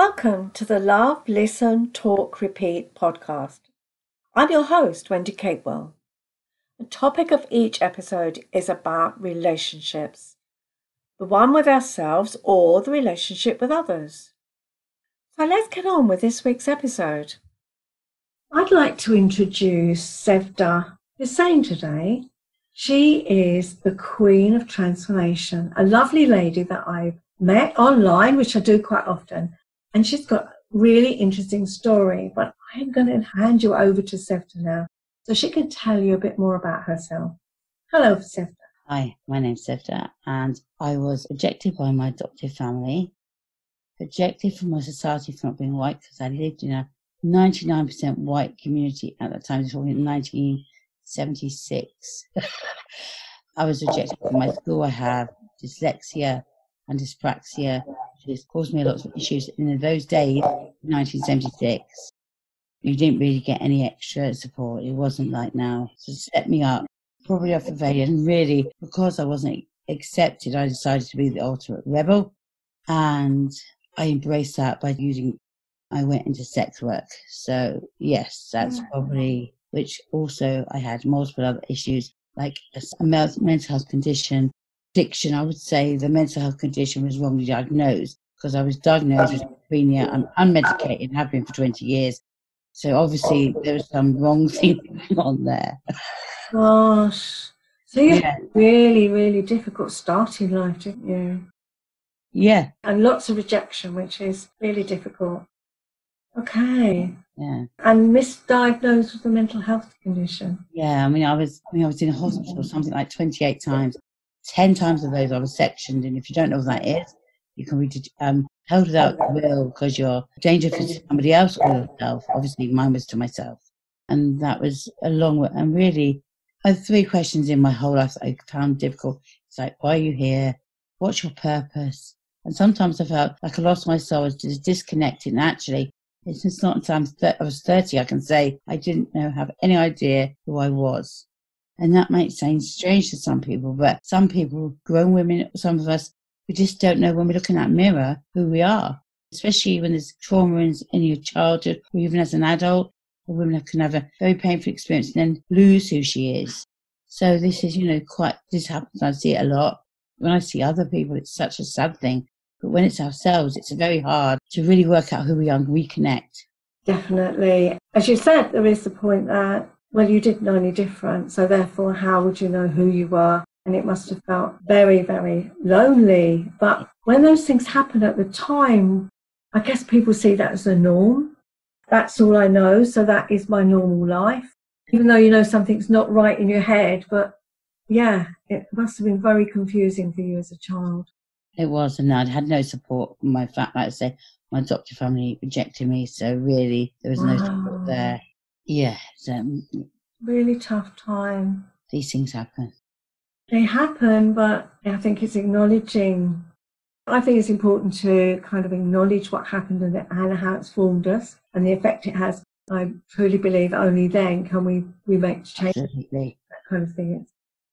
Welcome to the Love, Listen, Talk, Repeat podcast. I'm your host, Wendy Capewell. The topic of each episode is about relationships, the one with ourselves or the relationship with others. So let's get on with this week's episode. I'd like to introduce Sevda Hussein today. She is the Queen of Transformation, a lovely lady that I've met online, which I do quite often. And she's got a really interesting story, but I'm going to hand you over to Sevda now so she can tell you a bit more about herself. Hello, Sevda. Hi, my name's Sevda, and I was rejected by my adoptive family, rejected from my society for not being white because I lived in a 99% white community at that time. This was in 1976. I was rejected from my school. I have dyslexia and dyspraxia, which has caused me a lot of issues. And in those days, 1976, you didn't really get any extra support. It wasn't like now. So it set me up, probably off the failure. And really, because I wasn't accepted, I decided to be the ultimate rebel. And I embraced that by I went into sex work. So yes, that's probably, which also I had multiple other issues, like a mental health condition, addiction. I would say the mental health condition was wrongly diagnosed because I was diagnosed with schizophrenia. I'm unmedicated and have been for 20 years. So obviously there was some wrong thing going on there. Gosh. So you had a really, really difficult start in life, didn't you? Yeah. And lots of rejection, which is really difficult. Okay. Yeah. And misdiagnosed with a mental health condition. Yeah. I was in a hospital something like 28 times. 10 times of those I was sectioned, and if you don't know what that is, you can be held without will because you're dangerous to somebody else or yourself. Obviously, mine was to myself, and that was a long way. And really, I have 3 questions in my whole life that I found difficult. It's like, why are you here? What's your purpose? And sometimes I felt like I lost my soul, I was just disconnected. And actually, it's just not until I was 30 I can say I didn't have any idea who I was. And that might sound strange to some people, but some people, grown women, some of us, we just don't know when we look in that mirror who we are, especially when there's trauma in your childhood or even as an adult. A woman can have a very painful experience and then lose who she is. So this is, this happens. I see it a lot. When I see other people, it's such a sad thing. But when it's ourselves, it's very hard to really work out who we are and reconnect. Definitely. As you said, there is the point that, well, you didn't know any different, so therefore how would you know who you were? And it must have felt very, very lonely. But when those things happen at the time, I guess people see that as a norm. That's all I know, so that is my normal life. Even though something's not right in your head, but yeah, it must have been very confusing for you as a child. It was, and I had no support from my family. Like I say, my adoptive family rejected me, so really there was no support there. Yeah, really tough time. These things happen. They happen, but I think it's acknowledging. I think it's important to kind of acknowledge what happened and how it's formed us and the effect it has. I truly believe only then can we make change. Absolutely. That kind of thing.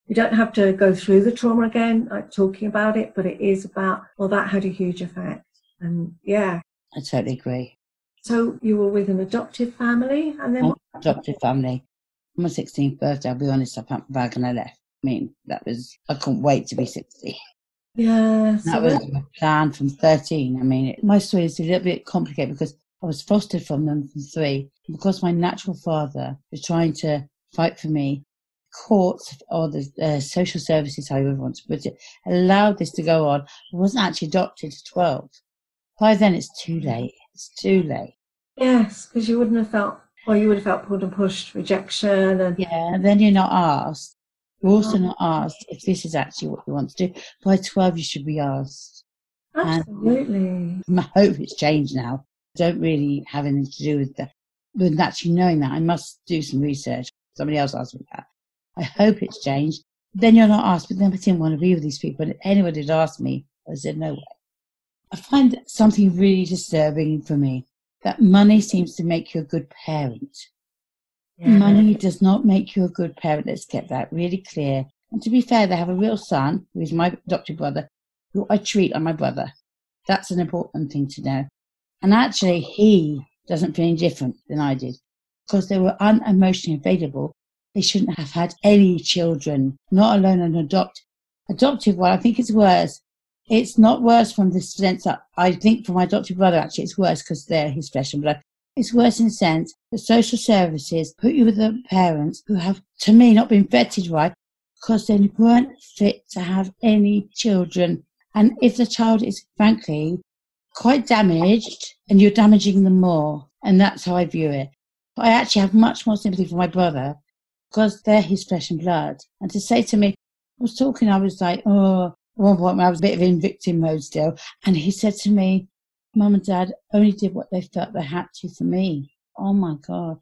You don't have to go through the trauma again, like talking about it, but it is about, well, that had a huge effect. And yeah. I totally agree. So you were with an adoptive family, and then adoptive family. On my 16th birthday, I'll be honest, I packed my bag and I left. I couldn't wait to be 60. Yeah. That was my plan from 13. My story is a little bit complicated because I was fostered from them from 3. Because my natural father was trying to fight for me, courts or the social services, however you want to put it, allowed this to go on. I wasn't actually adopted to 12. By then, it's too late. It's too late. Yes, because you would have felt pulled and pushed, rejection. And then you're not asked. You're also not asked if this is actually what you want to do. By 12, you should be asked. Absolutely. And I hope it's changed now. I don't really have anything to do with actually knowing that. I must do some research. Somebody else asked me that. I hope it's changed. Then you're not asked, but then I didn't want to be with these people. And if anybody had asked me, I said, no way. I find something really disturbing for me, that money seems to make you a good parent. Yeah. Money does not make you a good parent. Let's get that really clear. And to be fair, they have a real son, who is my adopted brother, who I treat like my brother. That's an important thing to know. And actually, he doesn't feel any different than I did. Because they were unemotionally available, they shouldn't have had any children, not alone an adoptive one. I think it's worse. It's not worse from the sense that I think for my adoptive brother, actually, it's worse because they're his flesh and blood. It's worse in the sense that social services put you with the parents who have, to me, not been vetted right because they weren't fit to have any children. And if the child is, frankly, quite damaged, and you're damaging them more, and that's how I view it. But I actually have much more sympathy for my brother because they're his flesh and blood. And to say to me, I was like, oh, at one point I was a bit of in victim mode still. And he said to me, Mum and Dad only did what they felt they had to for me. Oh my God.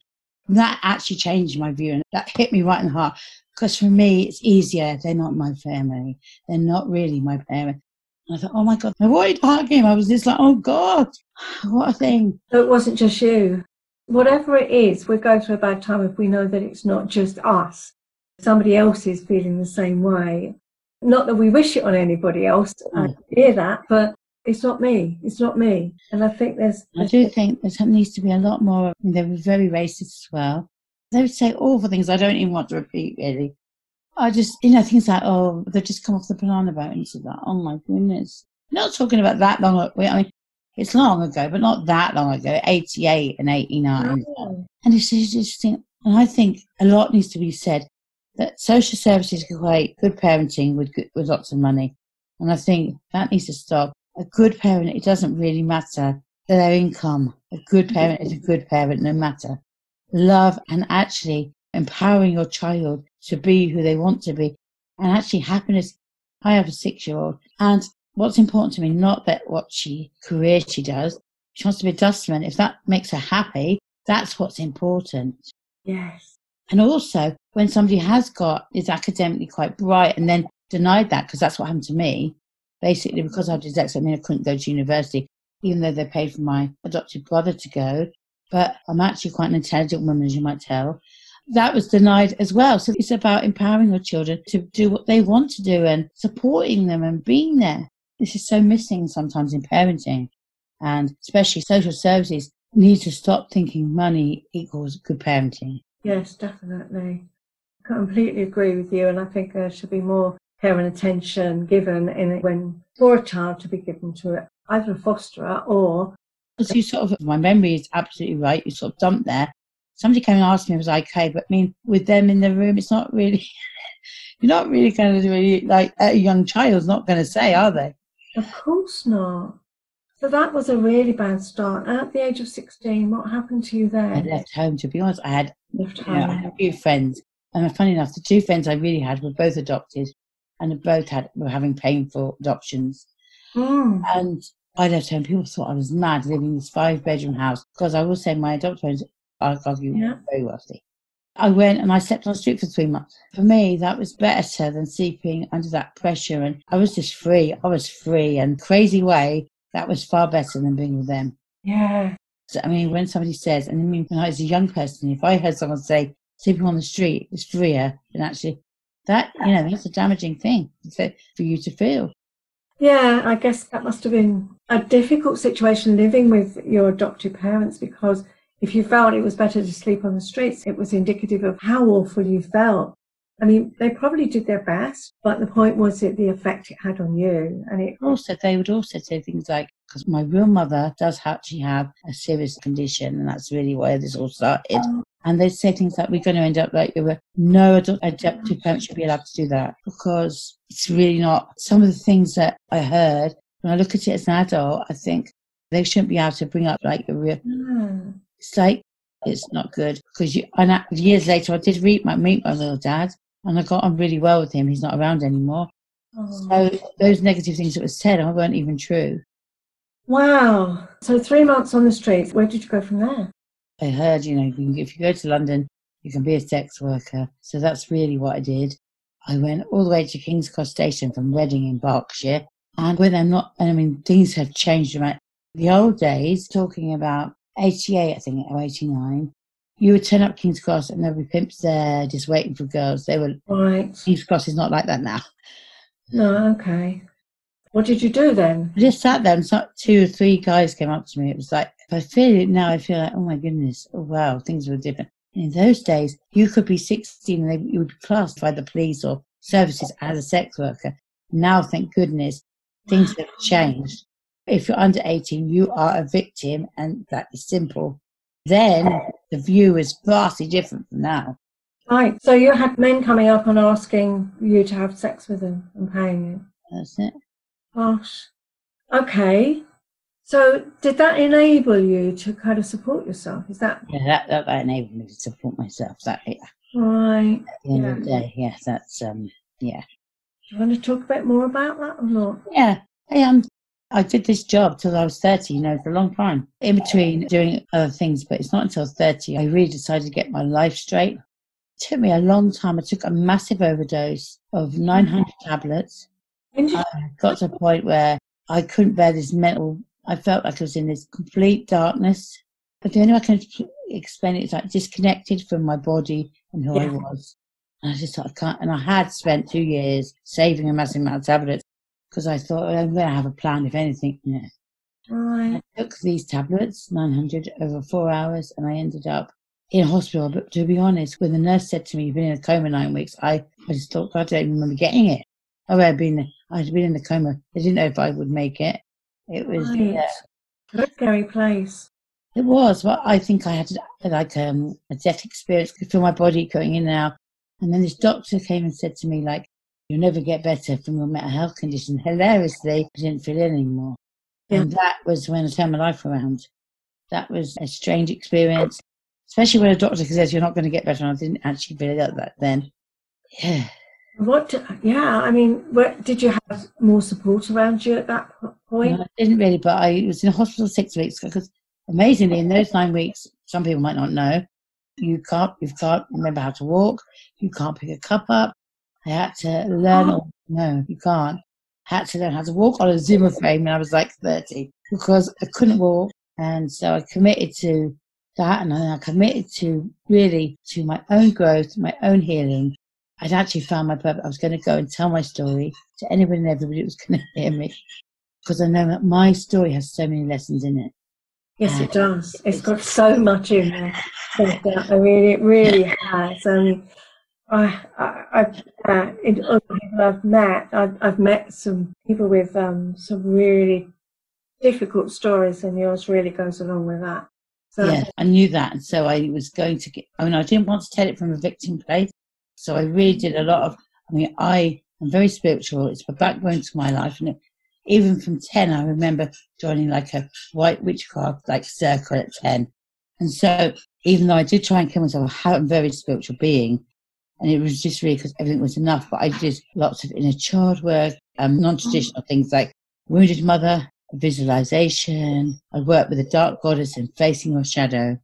And that actually changed my view. And that hit me right in the heart. Because for me, it's easier. They're not my family. They're not really my parents. And I thought, oh my God, I wanted to hug him. I was just like, oh God, what a thing. So it wasn't just you. Whatever it is, we're going through a bad time if we know that it's not just us. Somebody else is feeling the same way. Not that we wish it on anybody else. I hear that, but it's not me. It's not me. And I think I do think there needs to be a lot more. They were very racist as well. They would say awful things I don't even want to repeat, really. I just, things like, oh, they've just come off the banana boat and said that. Oh my goodness. Not talking about that long ago. I mean, it's long ago, but not that long ago, 88 and 89. Oh. And it's just think, and I think a lot needs to be said that social services can create good parenting with lots of money. And I think that needs to stop. A good parent, it doesn't really matter their income. A good parent is a good parent no matter. Love and actually empowering your child to be who they want to be. And actually happiness. I have a 6-year-old. And what's important to me, not that what career she does. She wants to be a dustman. If that makes her happy, that's what's important. Yes. And also, when somebody is academically quite bright and then denied that, because that's what happened to me, basically because I have dyslexia, I couldn't go to university, even though they paid for my adopted brother to go. But I'm actually quite an intelligent woman, as you might tell. That was denied as well. So it's about empowering your children to do what they want to do and supporting them and being there. This is so missing sometimes in parenting. And especially social services need to stop thinking money equals good parenting. Yes, definitely. I completely agree with you. And I think there should be more care and attention given for a child to be given to either a fosterer or... Because my memory is absolutely right. You sort of dumped there. Somebody came and asked me if it was okay, but I mean, with them in the room, it's not really, you're not really going to do it like a young child's not going to say, are they? Of course not. So that was a really bad start. And at the age of 16, what happened to you there? I left home, to be honest. I had a few friends. And funny enough, the 2 friends I really had were both adopted and were having painful adoptions. And I left home. People thought I was mad living in this 5-bedroom house because I will say my adopted friends are very wealthy. I went and I slept on the street for 3 months. For me, that was better than sleeping under that pressure. And I was just free. I was free and crazy way. That was far better than being with them. Yeah. So, I mean, when somebody says, and I mean, when I was a young person, if I heard someone say sleeping on the street is freer, then actually that's a damaging thing for you to feel. Yeah, I guess that must have been a difficult situation living with your adoptive parents, because if you felt it was better to sleep on the streets, it was indicative of how awful you felt. I mean, they probably did their best, but the point was that the effect it had on you. And they would also say things like, because my real mother does actually have a serious condition, and that's really where this all started. And they'd say things like, we're going to end up like no adoptive parents should be allowed to do that, because it's really not. Some of the things that I heard, when I look at it as an adult, I think they shouldn't be able to bring up like a real... It's like, it's not good. Because years later, I did meet my real dad, and I got on really well with him. He's not around anymore. So those negative things that were said weren't even true. Wow. So 3 months on the streets. Where did you go from there? I heard, if you go to London, you can be a sex worker. So that's really what I did. I went all the way to King's Cross Station from Reading in Berkshire. And things have changed. The old days, talking about 88, I think, or 89, you would turn up King's Cross and there would be pimps there just waiting for girls. They were... Right. King's Cross is not like that now. No, okay. What did you do then? I just sat there and two or three guys came up to me. It was like, if I feel it now, I feel like, oh my goodness, oh wow, things were different. In those days, you could be 16 and you would be classed by the police or services as a sex worker. Now, thank goodness, things have changed. If you're under 18, you are a victim, and that is simple. Then the view is vastly different from now. Right. So you had men coming up and asking you to have sex with them and paying you. That's it. Gosh. Okay. So did that enable you to kind of support yourself? Is that? Yeah, that enabled me to support myself. That, yeah. Right. At the end of the day, yeah, that's, yeah. Do you want to talk a bit more about that or not? Yeah. I did this job till I was 30, for a long time. In between doing other things, but it's not until 30 I really decided to get my life straight. It took me a long time. I took a massive overdose of 900 tablets. I got to a point where I couldn't bear this mental. I felt like I was in this complete darkness. But the only way I can explain it is like disconnected from my body and who I was. And I just thought, I can't. And I had spent 2 years saving a massive amount of tablets because I thought, I'm going to have a plan if anything. Right. I took these tablets, 900, over 4 hours, and I ended up in hospital. But to be honest, when the nurse said to me, you've been in a coma 9 weeks, I just thought, God, I don't even remember getting it. I'd been in the coma. I didn't know if I would make it. It was a scary place. It was. Well, I think I had like a death experience. I could feel my body going in and out. And then this doctor came and said to me, like, you'll never get better from your mental health condition. Hilariously, I didn't feel it anymore. Yeah. And that was when I turned my life around. That was a strange experience, especially when a doctor says you're not going to get better. And I didn't actually feel that then. Yeah. Did you have more support around you at that point? No, I didn't really, but I was in hospital 6 weeks because amazingly in those 9 weeks, some people might not know, you can't remember how to walk, you can't pick a cup up. I had to learn, no, you can't. I had to learn how to walk on a Zimmer frame when I was like 30 because I couldn't walk. And so I committed to that, and I committed to my own growth, my own healing. I'd actually found my purpose. I was going to go and tell my story to anybody and everybody who was going to hear me because I know that my story has so many lessons in it. Yes, it does. It's got so much in there. I mean, it really has. In other people I've met some people with some really difficult stories, and yours really goes along with that. So, yeah, I knew that, and so I was going to I didn't want to tell it from a victim place, so I really did a lot of. I am very spiritual. It's the backbone to my life, and even from 10, I remember joining like a white witchcraft circle at 10, and so even though I did try and kill myself, I'm a very spiritual being. And it was just really because everything was enough. But I did lots of inner child work, non-traditional things like wounded mother, visualization. I worked with the dark goddess and facing your shadow.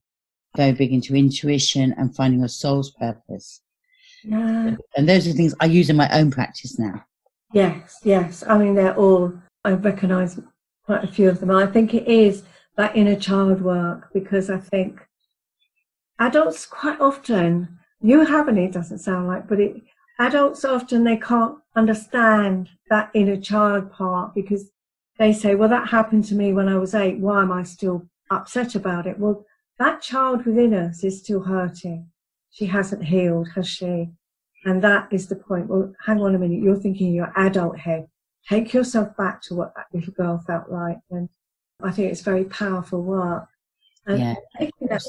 Very big into intuition and finding your soul's purpose. Yeah. And those are the things I use in my own practice now. Yes. They're all, I recognise quite a few of them. I think it is that inner child work because I think adults quite often, you haven't, it doesn't sound like, but adults often, they can't understand that inner child part because they say, well, that happened to me when I was 8. Why am I still upset about it? Well, that child within us is still hurting. She hasn't healed, has she? And that is the point. Well, hang on a minute. You're thinking in your adult head. Take yourself back to what that little girl felt like. And I think it's very powerful work. And taking that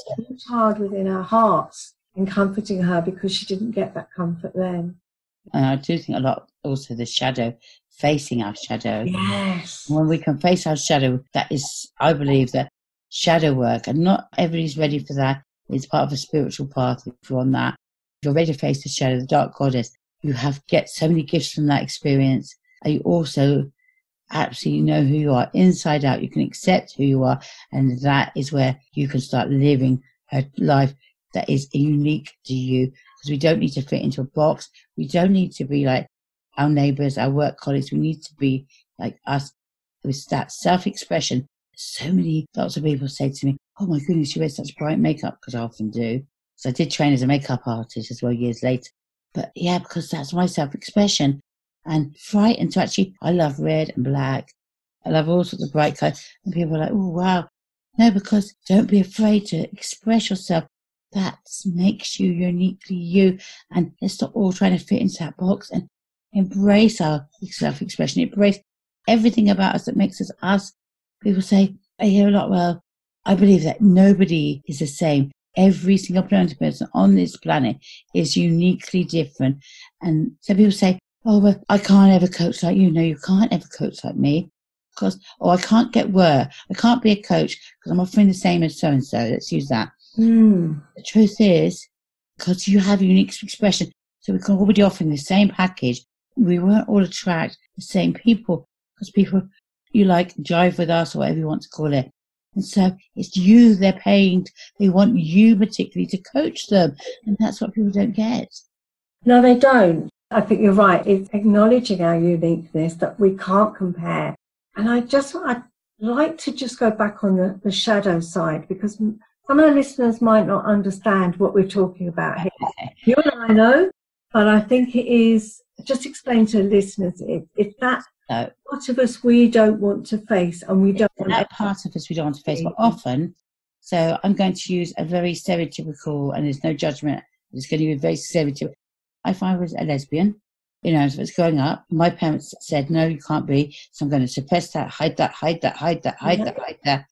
child within our hearts and comforting her because she didn't get that comfort then. And I do think a lot also the shadow, facing our shadow. Yes. When we can face our shadow, that is, I believe, that shadow work, and not everybody's ready for that. It's part of a spiritual path if you're on that. If you're ready to face the shadow, the dark goddess, you get so many gifts from that experience. And you also absolutely know who you are inside out. You can accept who you are, and that is where you can start living a life that is unique to you, because we don't need to fit into a box. We don't need to be like our neighbours, our work colleagues. We need to be like us with that self-expression. Lots of people say to me, oh my goodness, you wear such bright makeup, because I often do. So I did train as a makeup artist as well years later. But yeah, because that's my self-expression. and frightened to actually, I love red and black. I love all sorts of bright colours. And people are like, oh, wow. No, because don't be afraid to express yourself. That makes you uniquely you. And let's stop all trying to fit into that box and embrace our self-expression. Embrace everything about us that makes us us. People say, I hear a lot, well, I believe that nobody is the same. Every single person on this planet is uniquely different. And some people say, oh, well, I can't ever coach like you. No, you can't ever coach like me. I can't get work. I can't be a coach because I'm offering the same as so-and-so. Let's use that. The truth is, because you have unique expression, so we can all be offering the same package. We won't all attract the same people because people, you like, jive with us or whatever you want to call it. And so it's you they're paying. They want you particularly to coach them. And that's what people don't get. No, they don't. I think you're right. It's acknowledging our uniqueness, that we can't compare. And I'd like to just go back on the shadow side, because some of the listeners might not understand what we're talking about here. You and I know, but I think it is, just explain to the listeners, it's that part of us we don't want to face, and we don't want that part of us we don't want to face, but often, so I'm going to use a very stereotypical, and there's no judgment, it's going to be very stereotypical. If I was a lesbian, as it's growing up, my parents said, no, you can't be, so I'm going to suppress that, hide that.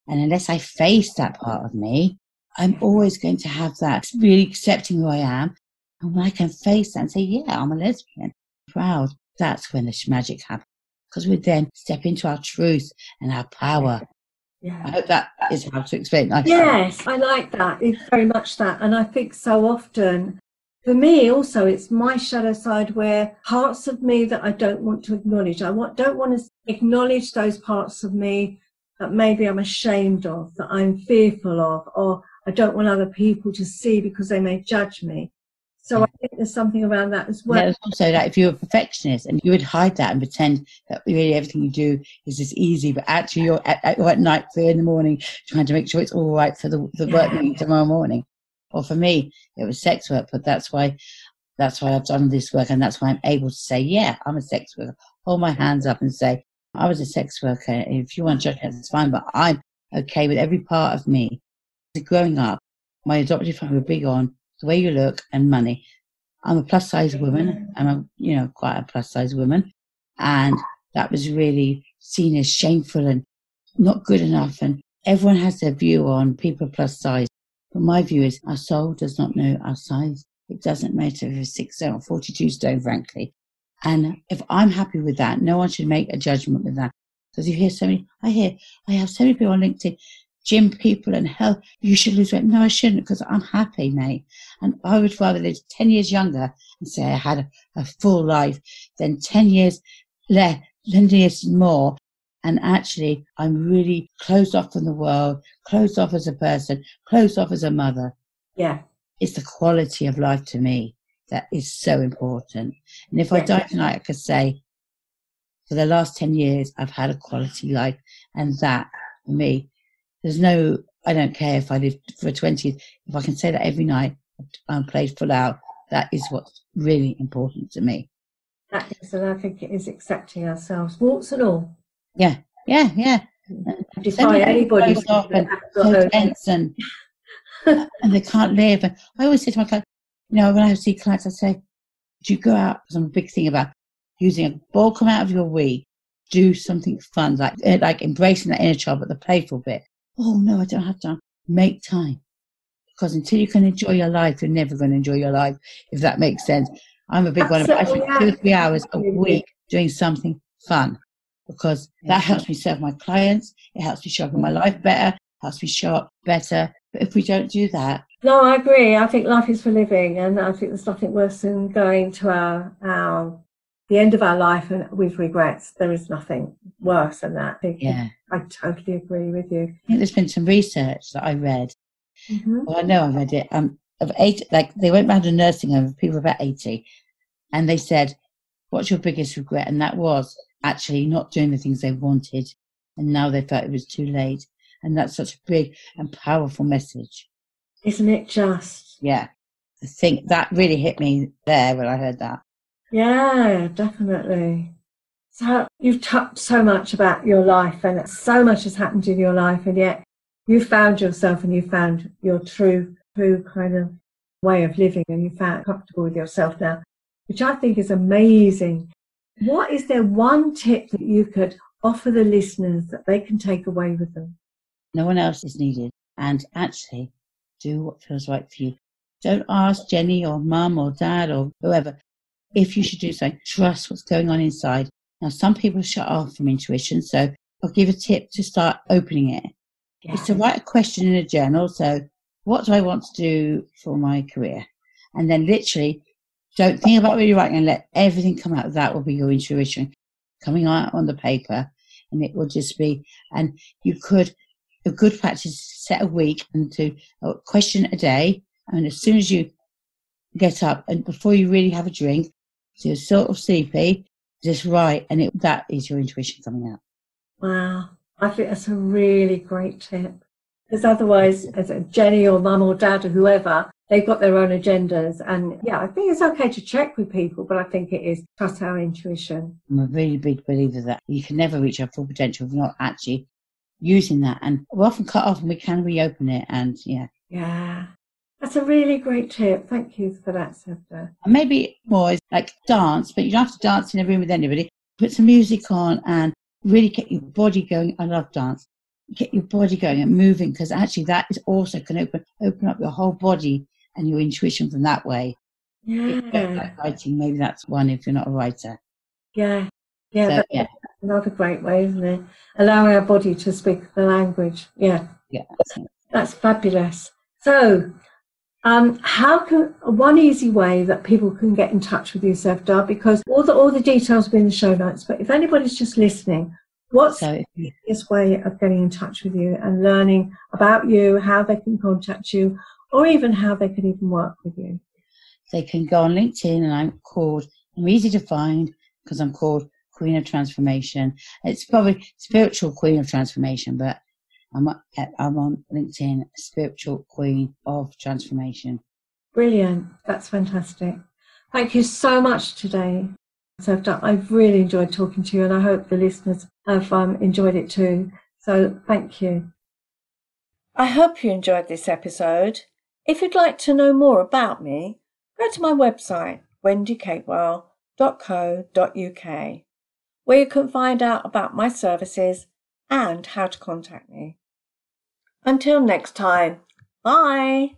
And unless I face that part of me, I'm always going to have that, really accepting who I am. And when I can face that and say, yeah, I'm a lesbian, proud, that's when the magic happens. Because we then step into our truth and our power. Yeah. I hope that is how to explain it. Yes, I like that. It's very much that. And I think so often, for me also, it's my shadow side, where parts of me that I don't want to acknowledge. I don't want to acknowledge those parts of me that maybe I'm ashamed of, that I'm fearful of, or I don't want other people to see because they may judge me. So I think there's something around that as well. There's also that if you're a perfectionist and you would hide that and pretend that really everything you do is just easy, but actually you're at night, 3 a.m, trying to make sure it's all right for the work meeting tomorrow morning. Or for me, it was sex work, but that's why I've done this work, and that's why I'm able to say, yeah, I'm a sex worker. Hold my hands up and say, I was a sex worker. If you want to judge me, that's fine, but I'm okay with every part of me. Growing up, my adopted family were big on the way you look and money. I'm a plus size woman. I'm quite a plus size woman, and that was really seen as shameful and not good enough. And everyone has their view on people plus size. But my view is our soul does not know our size. It doesn't matter if it's 6 stone or 42 stone, frankly. And if I'm happy with that, no one should make a judgment with that. Because you hear I have so many people on LinkedIn, gym people and health, you should lose weight. No, I shouldn't, because I'm happy, mate. And I would rather live 10 years younger and say I had a full life than 10 years less, 10 years more. And actually, I'm really closed off from the world, closed off as a person, closed off as a mother. Yeah. It's the quality of life to me that is so important. And if I die tonight, I could say, for the last 10 years, I've had a quality life. And that, for me, I don't care if I live for 20, if I can say that every night, I'm played full out, that is what's really important to me. That is, and I think it is accepting ourselves, warts and all. Yeah. Defy anybody. So tense and they can't live. And I always say to my clients, when I see clients, I say, do you go out, because I'm a big thing about using a ball come out of your week, do something fun, like embracing that inner child, but the playful bit. Oh no, I don't have time. Make time. Because until you can enjoy your life, you're never going to enjoy your life, if that makes sense. I'm a big one about, I spend 2 or 3 hours a week doing something fun, because that helps me serve my clients. It helps me show up in my life better, helps me show up better. But if we don't do that. No, I agree. I think life is for living, and I think there's nothing worse than going to the end of our life and with regrets. There is nothing worse than that. I totally agree with you. I think there's been some research that I read. Mm-hmm. Well, I know I read it. Of 8, they went round a nursing home of people about 80, and they said, "What's your biggest regret?" And that was actually not doing the things they wanted, and now they felt it was too late. And that's such a big and powerful message, isn't it? Just I think that really hit me there when I heard that. Yeah, definitely. So you've talked so much about your life and so much has happened in your life, and yet you found yourself and you found your true kind of way of living, and you found comfortable with yourself now, which I think is amazing. What is there one tip that you could offer the listeners that they can take away with them? No one else is needed. And actually, do what feels right for you. Don't ask Jenny or mum or dad or whoever if you should do something. Trust what's going on inside. Now, some people shut off from intuition, so I'll give a tip to start opening it. Yeah. Is to write a question in a journal. So, what do I want to do for my career? And then literally, don't think about what you're writing and let everything come out. That will be your intuition coming out on the paper. And it will just be, and you could, a good practice is set a week and do a question a day. And as soon as you get up and before you really have a drink, so you're sort of sleepy, just write, and that is your intuition coming out. Wow, I think that's a really great tip. Because otherwise, as a Jenny or mum or dad or whoever, they've got their own agendas. And yeah, I think it's okay to check with people, but I think it is trust our intuition. I'm a really big believer that you can never reach our full potential if we're not actually using that. And we're often cut off and we can reopen it. And yeah. Yeah, that's a really great tip. Thank you for that, Sevda. And maybe more is like dance, but you don't have to dance in a room with anybody. Put some music on and really get your body going. I love dance. Get your body going and moving, because actually that is also can open up your whole body and your intuition from that way. If you don't like writing, maybe that's one if you're not a writer. Yeah, So, that's another great way, isn't it? Allowing our body to speak the language. Yeah, that's fabulous. So, how can one easy way that people can get in touch with you, Sevda? Because all the details will be in the show notes. But if anybody's just listening, what's the easiest way of getting in touch with you and learning about you, how they can contact you, or even how they can even work with you? They can go on LinkedIn, and I'm easy to find because I'm called Queen of Transformation. It's probably Spiritual Queen of Transformation, but I'm on LinkedIn, Spiritual Queen of Transformation. Brilliant. That's fantastic. Thank you so much today, Sevda. I've really enjoyed talking to you, and I hope the listeners have enjoyed it too. So thank you. I hope you enjoyed this episode. If you'd like to know more about me, go to my website, wendykatewell.co.uk, where you can find out about my services and how to contact me. Until next time, bye.